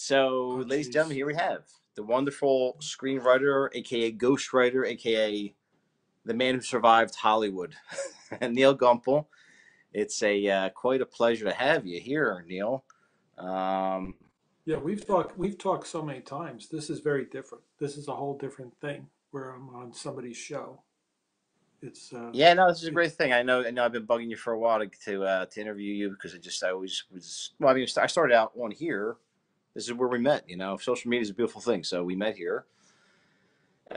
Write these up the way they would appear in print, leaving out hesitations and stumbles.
So, Oh, ladies and gentlemen, geez. here we have the wonderful screenwriter, aka ghostwriter, aka the man who survived Hollywood, Neal Gumpel. It's a quite a pleasure to have you here, Neil. Um, Yeah, we've talked so many times. This is very different. This is a whole different thing where I'm on somebody's show. It's yeah, no, this is a it great thing. I know, I've been bugging you for a while to interview you because I always was. Well, I mean, I started out on here. This is where we met. Social media is a beautiful thing. So we met here,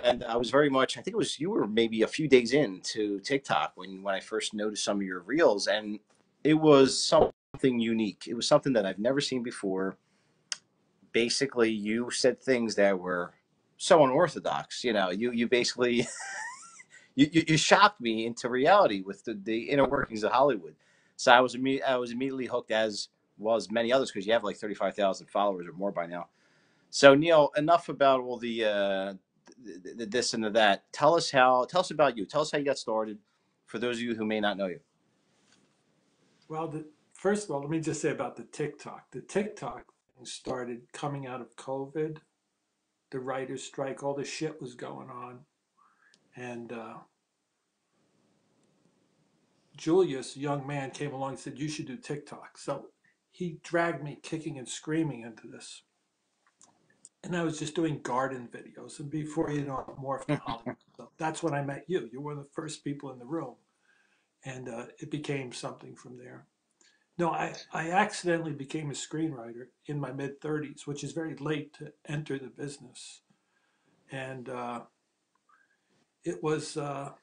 and I was very much. I think it was you were maybe a few days into TikTok when I first noticed some of your reels, and it was something unique. It was something that I've never seen before. Basically, you said things that were so unorthodox. You basically you shocked me into reality with the inner workings of Hollywood. So I was immediately hooked, as was many others, because you have like 35,000 followers or more by now. So Neil, enough about all the this and the that. Tell us about you. Tell us how you got started. For those of you who may not know you. well. First of all, let me just say about the TikTok. The TikTok thing started coming out of COVID, the writers' strike, all this shit was going on, and Julius, a young man, came along and said you should do TikTok. So he dragged me kicking and screaming into this. And I was just doing garden videos. And before you know it, I morphed to Hollywood. So that's when I met you. You were one of the first people in the room. And it became something from there. No, I accidentally became a screenwriter in my mid 30s, which is very late to enter the business. And it was it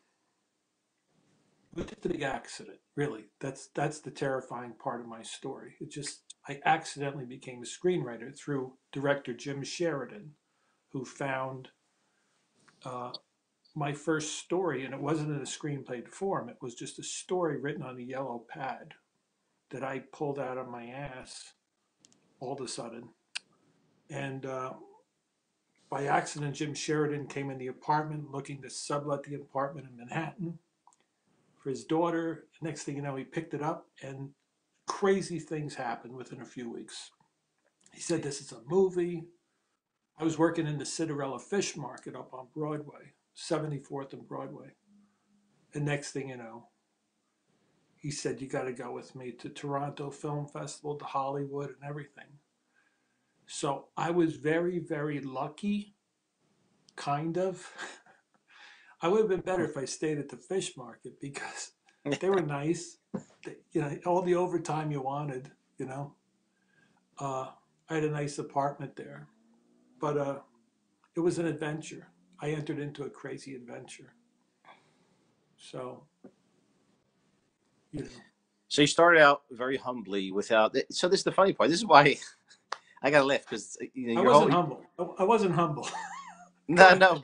was just a big accident, really. That's the terrifying part of my story. I accidentally became a screenwriter through director Jim Sheridan, who found uh, my first story, and it wasn't in a screenplay form. It was just a story written on a yellow pad that I pulled out of my ass all of a sudden. And by accident, Jim Sheridan came in the apartment looking to sublet the apartment in Manhattan for his daughter. Next thing you know, he picked it up, and crazy things happened within a few weeks. He said, "This is a movie." I was working in the Cinderella Fish Market up on Broadway, 74th and Broadway. And next thing you know, he said, "You got to go with me to Toronto Film Festival, to Hollywood, and everything." So I was very, very lucky, kind of. I would have been better if I stayed at the fish market because they were nice. All the overtime you wanted, you know. Uh, I had a nice apartment there, but it was an adventure. I entered into a crazy adventure. So, you know, So you started out very humbly without. So this is the funny part. This is why I gotta laugh because I your whole wasn't humble. I wasn't humble. Go no ahead. no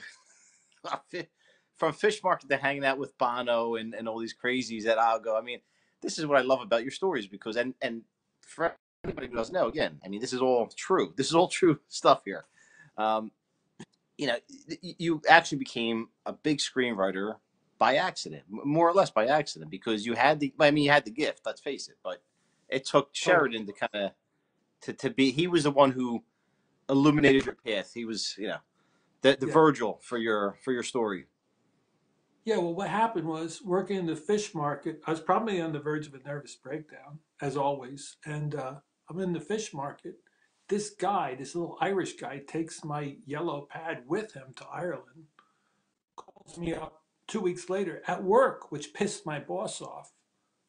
from fish market to hanging out with Bono and all these crazies at Algo. I mean, this is what I love about your stories because and for anybody who doesn't know, again, I mean, this is all true. This is all true stuff here. Um, you actually became a big screenwriter by accident, more or less by accident, because you had the. I mean, you had the gift. Let's face it, but it took Totally. Sheridan to kind of to be. He was the one who illuminated your path. He was, the Yeah. Virgil for your story. Yeah. Well, what happened was working in the fish market, I was probably on the verge of a nervous breakdown, as always. And I'm in the fish market. This guy, this little Irish guy, takes my yellow pad with him to Ireland, calls me up 2 weeks later at work, which pissed my boss off,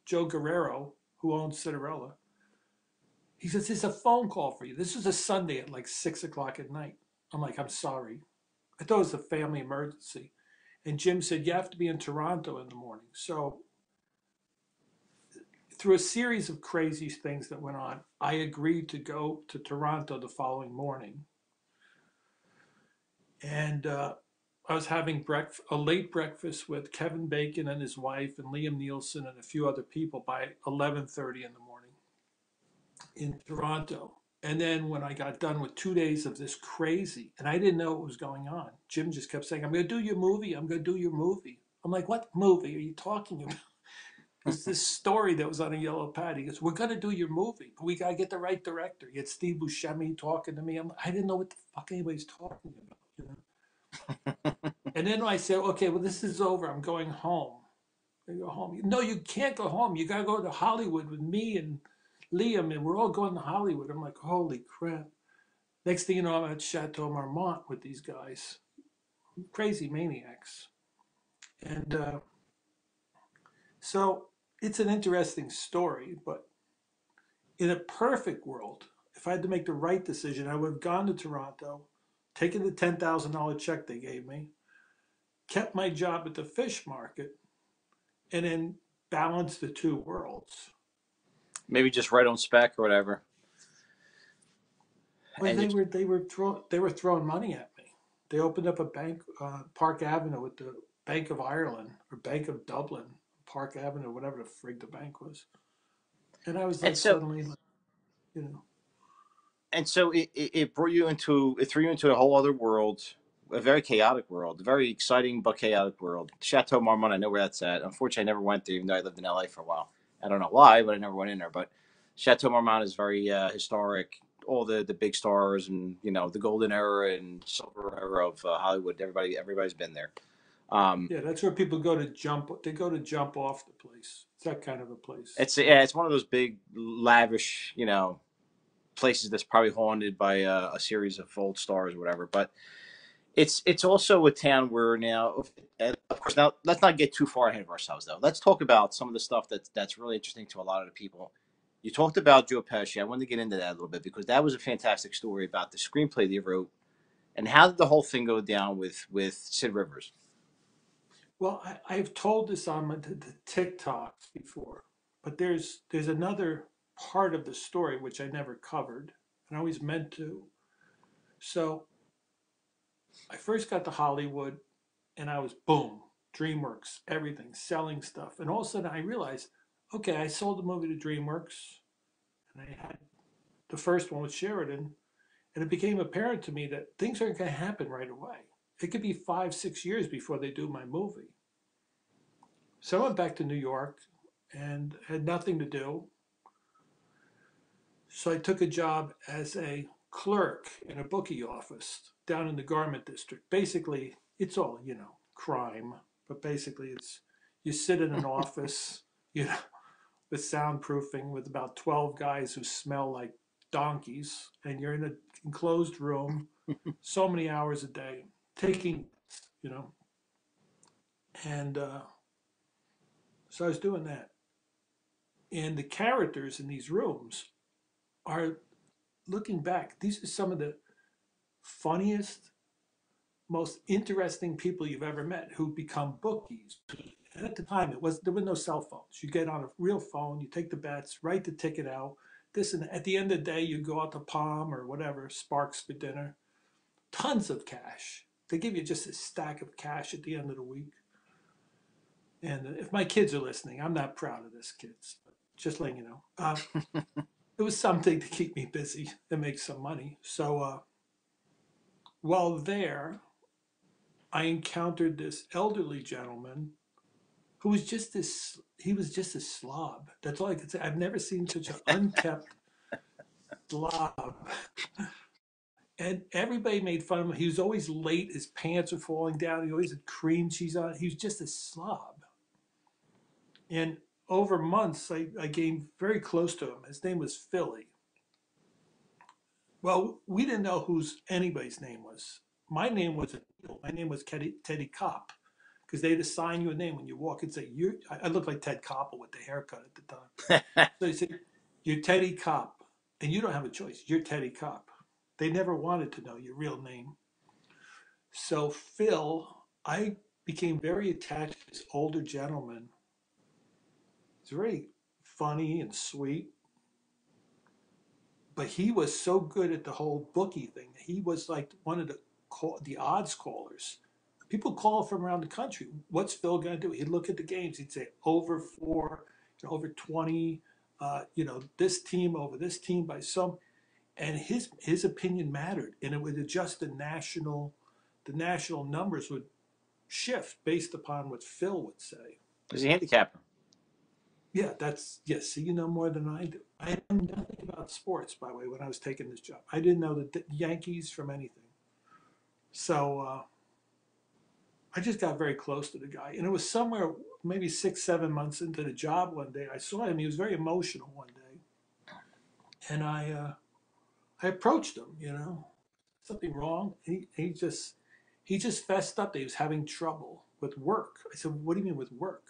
Joe Guerrero, who owns Cinderella. He says, "There's a phone call for you." This was a Sunday at like 6 o'clock at night. I'm like, "I'm sorry." I thought it was a family emergency. And Jim said, "You have to be in Toronto in the morning." So, through a series of crazy things that went on, I agreed to go to Toronto the following morning. And I was having a late breakfast with Kevin Bacon and his wife and Liam Nielsen and a few other people by 11:30 in the morning in Toronto. And then when I got done with 2 days of this crazy, and I didn't know what was going on, Jim just kept saying, "I'm going to do your movie. I'm going to do your movie." I'm like, "What movie are you talking about?" There's this story that was on a yellow pad. He goes, "We're gonna do your movie, but we gotta get the right director." You had Steve Buscemi talking to me. I didn't know what the fuck anybody's talking about, you know. And then I said, "Okay, well, this is over. I'm going home." I go home. No, you can't go home. You gotta go to Hollywood with me and Liam, and we're all going to Hollywood. I'm like, holy crap! Next thing you know, I'm at Chateau Marmont with these guys, crazy maniacs, and so it's an interesting story, but in a perfect world, if I had to make the right decision, I would have gone to Toronto, taken the $10,000 check they gave me, kept my job at the fish market, and then balanced the two worlds. Maybe just right on spec or whatever. Well, And just they were throwing money at me. They opened up a bank, Park Avenue, at the Bank of Ireland or Bank of Dublin, Park Avenue, whatever the frig the bank was. And I was and like, so suddenly, you know, and so it brought you into it threw you into a whole other world, a very chaotic world, a very exciting but chaotic world. Chateau Marmont, I know where that's at. Unfortunately, I never went there, even though I lived in LA for a while. I don't know why, but I never went in there. But Chateau Marmont is very historic. All the big stars and the golden era and silver era of Hollywood. Everybody's been there. Um, yeah, that's where people go to jump. They go to jump off the place. It's that kind of a place. it's one of those big lavish places that's probably haunted by a series of old stars or whatever. But it's also a town where now, and of course, now let's not get too far ahead of ourselves though. Let's talk about some of the stuff that's really interesting to a lot of the people. You talked about Joe Pesci. I wanted to get into that a little bit because that was a fantastic story about the screenplay that you wrote and how did the whole thing go down with Sid Rivers. Well, I've told this on the TikToks before, but there's another part of the story which I never covered, and I always meant to. So I first got to Hollywood, and I was boom, DreamWorks, everything, selling stuff, and all of a sudden I realized, okay, I sold the movie to DreamWorks, and I had the first one with Sheridan, and it became apparent to me that things aren't going to happen right away. It could be 5, 6 years before they do my movie. So I went back to New York and had nothing to do. So I took a job as a clerk in a bookie office down in the garment district. Basically, it's all, crime, but basically it's you sit in an office, you know, with soundproofing with about 12 guys who smell like donkeys, and you're in an enclosed room so many hours a day taking, you know, and so I was doing that. And the characters in these rooms are, looking back, these are some of the funniest, most interesting people you've ever met who become bookies. And at the time, there were no cell phones. You get on a real phone, you take the bets, write the ticket out. This and at the end of the day, you go out to Palm or whatever, Sparks for dinner. Tons of cash. They give you just a stack of cash at the end of the week. And if my kids are listening, I'm not proud of this, kids. Just letting you know. It was something to keep me busy and make some money. So while there, I encountered this elderly gentleman who was he was just a slob. That's all I could say. I've never seen such an unkept slob. And everybody made fun of him. He was always late. His pants were falling down. He always had cream cheese on. He was just a slob. And over months, I gained very close to him. His name was Philly. Well, we didn't know whose anybody's name was. My name was Teddy Kopp, because they'd assign you a name when you walk and say, I looked like Ted Koppel with the haircut at the time. So they said, "You're Teddy Kopp." And you don't have a choice. You're Teddy Kopp. They never wanted to know your real name. So I became very attached to this older gentleman. He's very funny and sweet, but he was so good at the whole bookie thing. He was like one of the odds callers. People call from around the country. What's Phil going to do? He'd look at the games. He'd say over 4, over 20. This team over this team by some, and his opinion mattered, and it would adjust the national numbers would shift based upon what Phil would say. Is he a handicapper? Yeah, that's yes. So you know more than I do. I know nothing about sports, by the way. When I was taking this job, I didn't know the Yankees from anything. So I just got very close to the guy, and it was somewhere maybe 6, 7 months into the job. One day, I saw him. He was very emotional one day, and I approached him. Something wrong. He just fessed up that he was having trouble with work. I said, "What do you mean with work?"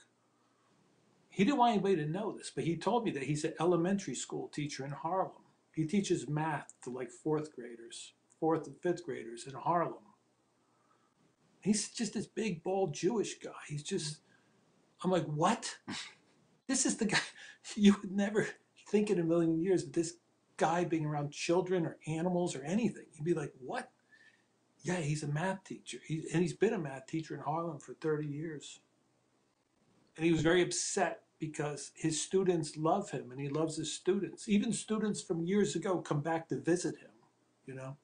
He didn't want anybody to know this, but he told me that he's an elementary school teacher in Harlem. He teaches math to like fourth graders, fourth and fifth graders in Harlem. He's just this big, bald Jewish guy. I'm like, what? This is the guy you would never think in a million years that this guy being around children or animals or anything. You'd be like, what? Yeah, he's a math teacher. And he's been a math teacher in Harlem for 30 years. And he was very upset because his students love him and he loves his students. Even students from years ago come back to visit him, you know?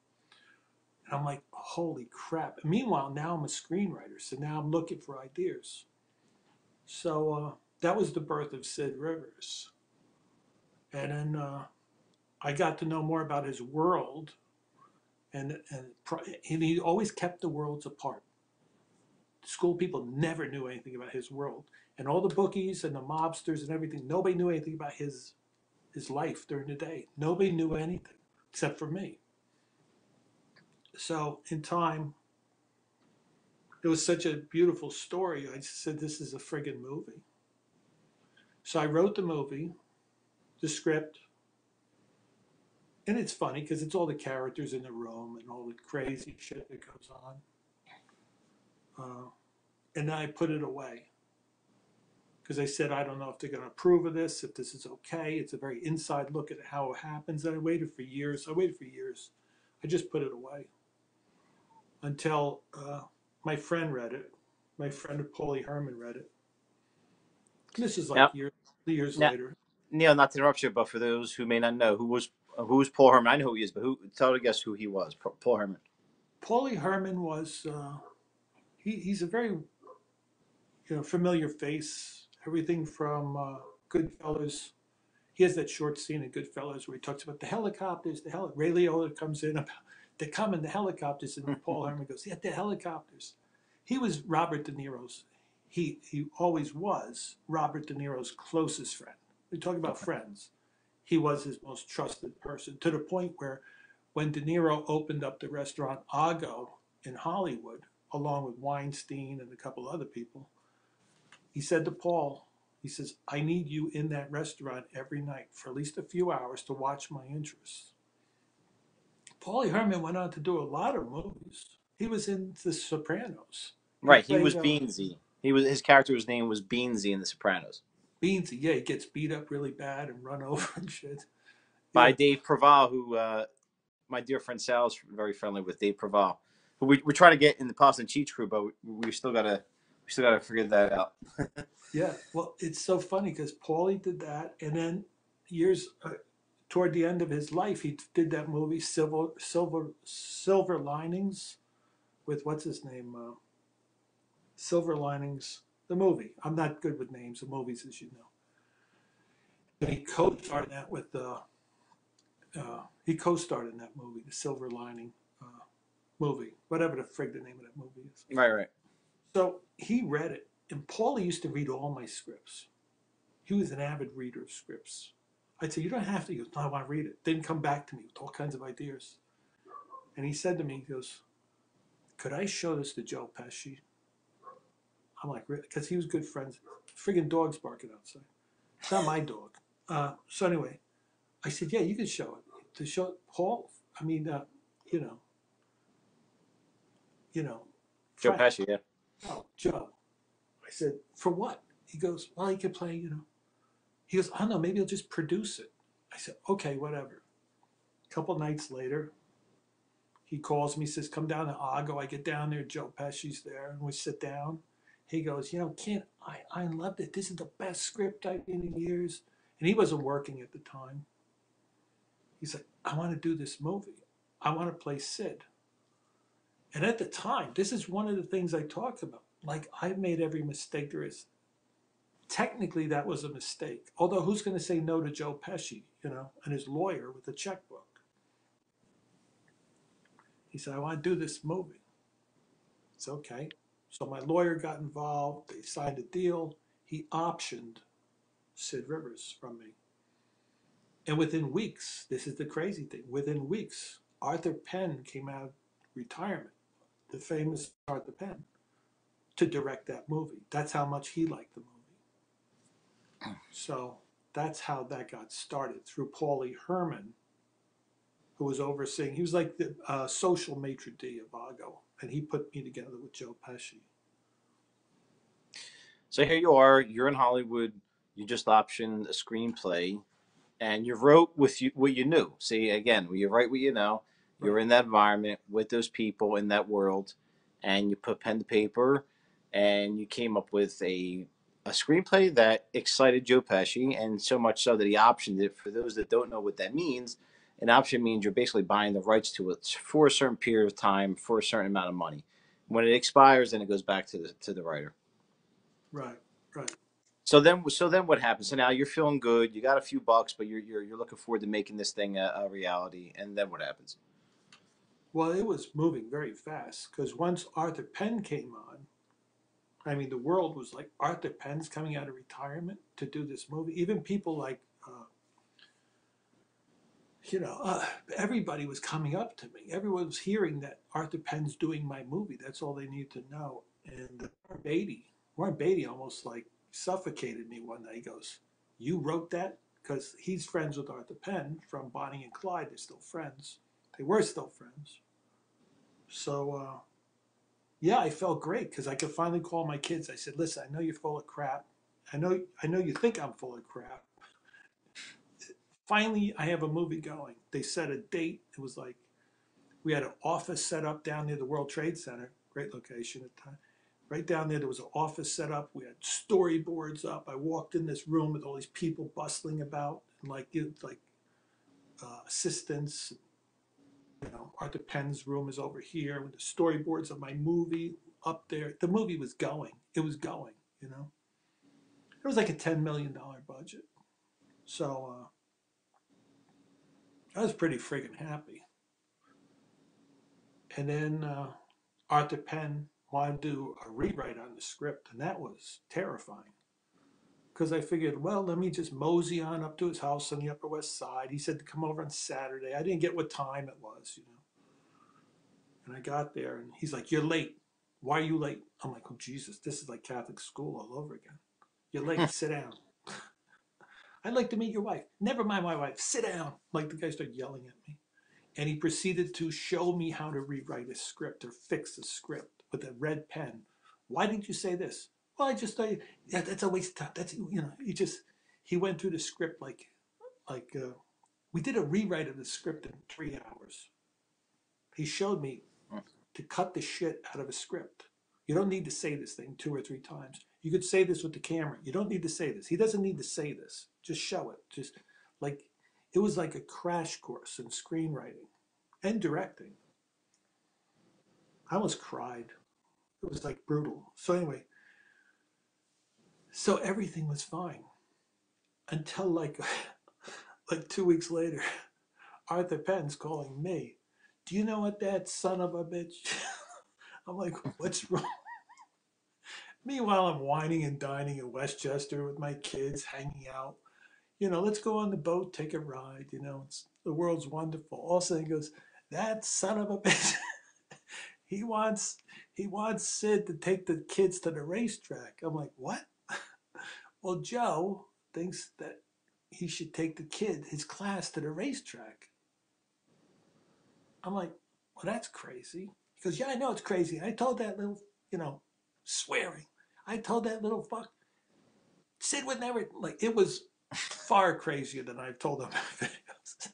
And I'm like, holy crap. And meanwhile, now I'm a screenwriter, so now I'm looking for ideas. So that was the birth of Sid Rivers. And then I got to know more about his world, and he always kept the worlds apart. School people never knew anything about his world. And all the bookies and the mobsters and everything, nobody knew anything about his life during the day. Nobody knew anything except for me. So in time, it was such a beautiful story. I just said, this is a friggin' movie. So I wrote the movie, the script, and it's funny because it's all the characters in the room and all the crazy shit that goes on. And then I put it away because I said, I don't know if they're going to approve of this, if this is okay. It's a very inside look at how it happens. And I waited for years. I just put it away until my friend read it. My friend Paulie Herman read it. And this is like Now, years now, later. Neil, not to interrupt you, but for those who may not know, who was Paul Herman? I know who he is, but who? Tell the guess who he was. Paul Herman. Paulie Herman was he's a very familiar face. Everything from Goodfellas. He has that short scene in Goodfellas where he talks about the helicopters. Ray Liotta comes in about they come in the helicopters, and Paul Herman goes, "Yeah, the helicopters." He was Robert De Niro's. He always was Robert De Niro's closest friend. We talk about Okay. friends. He was his most trusted person to the point where when De Niro opened up the restaurant Ago in Hollywood, along with Weinstein and a couple other people, he said to Paul, he says, I need you in that restaurant every night for at least a few hours to watch my interests. Paulie Herman went on to do a lot of movies. He was in The Sopranos. He Right. He played was Beansy. His character's name was Beansy in The Sopranos. Beansy. Yeah, he gets beat up really bad and run over and shit. By Yeah, Dave Proval, who my dear friend Sal is very friendly with. Dave Proval, who we're trying to get in the Pasta and Cheech crew, but we still gotta figure that out. yeah. Well, it's so funny because Paulie did that, and then years toward the end of his life, he did that movie Silver Linings with what's his name, Silver Linings, the movie. I'm not good with names of movies, as you know. And he co-starred in that movie, the Silver Lining movie, whatever the frig the name of that movie is. Right, right. So he read it, and Paulie used to read all my scripts. He was an avid reader of scripts. I'd say, you don't have to. He goes, no, I want to read it. Then come back to me with all kinds of ideas. And he said to me, he goes, could I show this to Joe Pesci? I'm like, really? Because he was good friends. Friggin' dog's barking outside. It's not my dog. So anyway, I said, yeah, you can show it. To show Paul, I mean, you know, you know, Joe Frank, Pesci, yeah. oh, Joe. I said, for what? He goes, well, he could play, He goes, I don't know, maybe he'll just produce it. I said, okay, whatever. A couple nights later, he calls me, says, come down to Ago. I get down there, Joe Pesci's there, and we sit down. He goes, Kent, I loved it. This is the best script I've seen in years. And he wasn't working at the time. He's like, I want to do this movie. I want to play Sid. And at the time, this is one of the things I talk about. Like, I've made every mistake there is. technically that was a mistake. Although who's going to say no to Joe Pesci, and his lawyer with the checkbook? He said, I want to do this movie. It's okay. So my lawyer got involved. They signed a deal. He optioned Sid Rivers from me. And within weeks, this is the crazy thing, within weeks, Arthur Penn came out of retirement, the famous Arthur Penn, to direct that movie. That's how much he liked the movie. So that's how that got started, through Paulie Herman, who was overseeing, he was like the social maitre d' of Vago, and he put me together with Joe Pesci. So here you are. You're in Hollywood. You just optioned a screenplay, and you wrote with what you knew. See, again, you write what you know. You're Right. in that environment with those people in that world, and you put pen to paper, and you came up with a screenplay that excited Joe Pesci, and so much so that he optioned it. For those that don't know what that means, an option means you're basically buying the rights to it for a certain period of time for a certain amount of money. When it expires, then it goes back to the writer. Right, right. So then what happens? So now you're feeling good. You got a few bucks, but you're looking forward to making this thing a reality. And then what happens? Well, it was moving very fast because once Arthur Penn came on, I mean, the world was like, Arthur Penn's coming out of retirement to do this movie. Even people like, everybody was coming up to me. Everyone was hearing that Arthur Penn's doing my movie. That's all they needed to know. And Warren Beatty almost like suffocated me one night. He goes, "You wrote that?" Because he's friends with Arthur Penn from Bonnie and Clyde. They're still friends. They were still friends. So, yeah, I felt great because I could finally call my kids. I said, "Listen, I know you're full of crap. I know you think I'm full of crap. Finally, I have a movie going." They set a date. It was like we had an office set up down near the World Trade Center, great location at the time. Right down there was an office set up. We had storyboards up. I walked in this room with all these people bustling about, and assistants. Arthur Penn's room is over here with the storyboards of my movie up there. The movie was going. It was going. It was like a $10 million budget. So I was pretty friggin' happy. And then Arthur Penn wanted to do a rewrite on the script, and that was terrifying because I figured, well, let me just mosey on up to his house on the Upper West Side. He said to come over on Saturday. I didn't get what time it was. And I got there, and he's like, "You're late. Why are you late?" I'm like, "Oh, Jesus, this is like Catholic school all over again. You're late. Sit down. I'd like to meet your wife." "Never mind my wife. Sit down." Like the guy started yelling at me. And he proceeded to show me how to rewrite a script or fix a script with a red pen. "Why did you say this?" "Well, I just thought, yeah, that's a waste of time. He went through the script like we did a rewrite of the script in 3 hours. He showed me to cut the shit out of a script. You don't need to say this thing 2 or 3 times. You could say this with the camera. You don't need to say this. He doesn't need to say this. Just show it. Just like it was like a crash course in screenwriting and directing. I almost cried. It was like brutal. So anyway, so everything was fine until like like 2 weeks later, Arthur Penn's calling me. "Do you know what that son of a bitch?" I'm like, "What's wrong?" Meanwhile, I'm whining and dining in Westchester with my kids, hanging out. "Let's go on the boat, take a ride. It's the world's wonderful." All of a sudden, he goes, "That son of a bitch." he wants he wants Sid to take the kids to the racetrack. I'm like, "What?" "Well, Joe thinks that he should take his class to the racetrack." I'm like, "Well, that's crazy." He goes, "Yeah, I know it's crazy. I told that little, swearing. I told that little fuck. Sid would never, like, it was far crazier than I've told him in videos."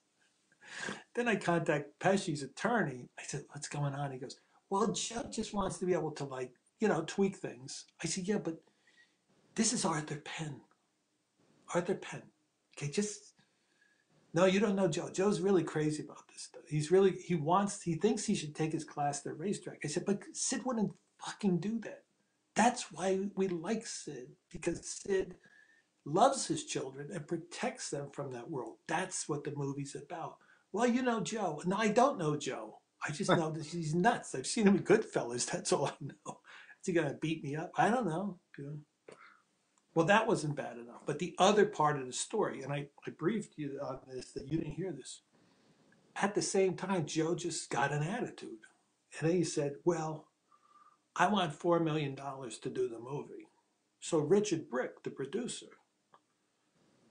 Then I contact Pesci's attorney. I said, "What's going on?" He goes, "Well, Joe just wants to be able to, like, tweak things." I said, "Yeah, but this is Arthur Penn. Arthur Penn. Okay, just no, you don't know Joe. Joe's really crazy about this stuff. He thinks he should take his class to the racetrack." I said, "But Sid wouldn't fucking do that. That's why we like Sid, because Sid loves his children, and protects them from that world. That's what the movie's about. Well, you know Joe. No, I don't know Joe. I just know that he's nuts. I've seen him in Goodfellas. That's all I know. Is he going to beat me up? I don't know. Well, that wasn't bad enough. But the other part of the story, and I briefed you on this, that you didn't hear this. At the same time, Joe just got an attitude. And then he said, well, I want $4 million to do the movie. So Richard Brick, the producer,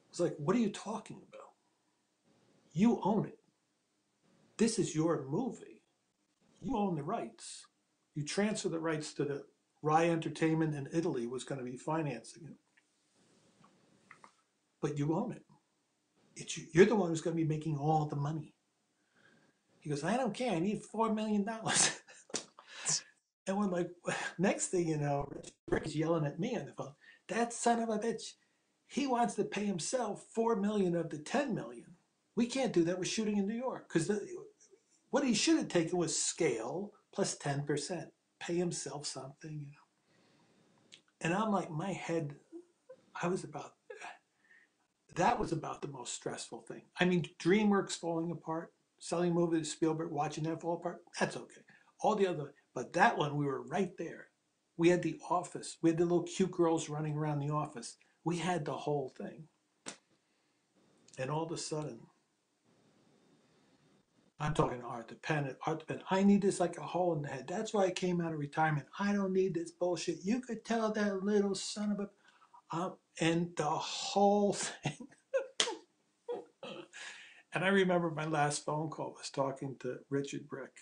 was like, what are you talking about? You own it. This is your movie. You own the rights. You transfer the rights to the Rai Entertainment in Italy was going to be financing it. But you own it. You're the one who's going to be making all the money. He goes, I don't care. I need $4 million. And we're like, next thing you know, Rick is yelling at me on the phone. That son of a bitch, he wants to pay himself $4 million of the $10 million. We can't do that. We're shooting in New York. Because what he should have taken was scale plus 10%. Pay himself something, you know. And I'm like, my head, I was about, that was about the most stressful thing. I mean, DreamWorks falling apart, selling a movie to Spielberg, watching that fall apart, that's okay. All the other, but that one, we were right there. We had the office. We had the little cute girls running around the office. We had the whole thing. And all of a sudden, I'm talking to Art the Pen. Art the Pen, I need this like a hole in the head. That's why I came out of retirement. I don't need this bullshit. You could tell that little son of a... and the whole thing. And I remember my last phone call was talking to Richard Brick.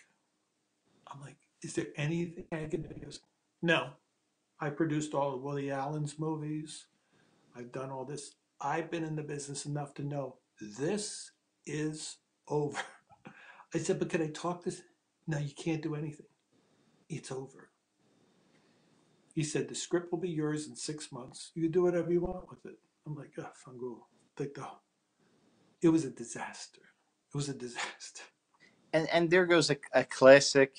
I'm like, is there anything I can do? He goes, no. I produced all of Woody Allen's movies. I've done all this. I've been in the business enough to know this is over. I said, but can I talk this? No, you can't do anything. It's over. He said, the script will be yours in 6 months. You can do whatever you want with it. I'm like, oh, Fungo. Like, it was a disaster. It was a disaster. And there goes a classic,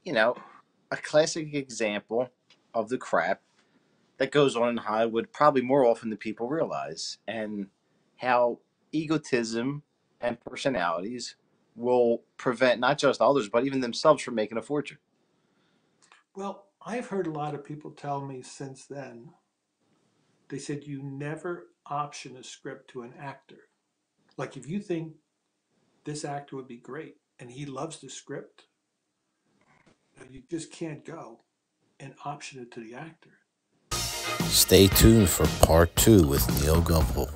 you know, a classic example of the crap that goes on in Hollywood probably more often than people realize, and how egotism and personalities will prevent not just others but even themselves from making a fortune. Well, I've heard a lot of people tell me since then, they said you never option a script to an actor. Like if you think this actor would be great and he loves the script, you just can't go and option it to the actor. Stay tuned for part 2 with Neal Gumpel.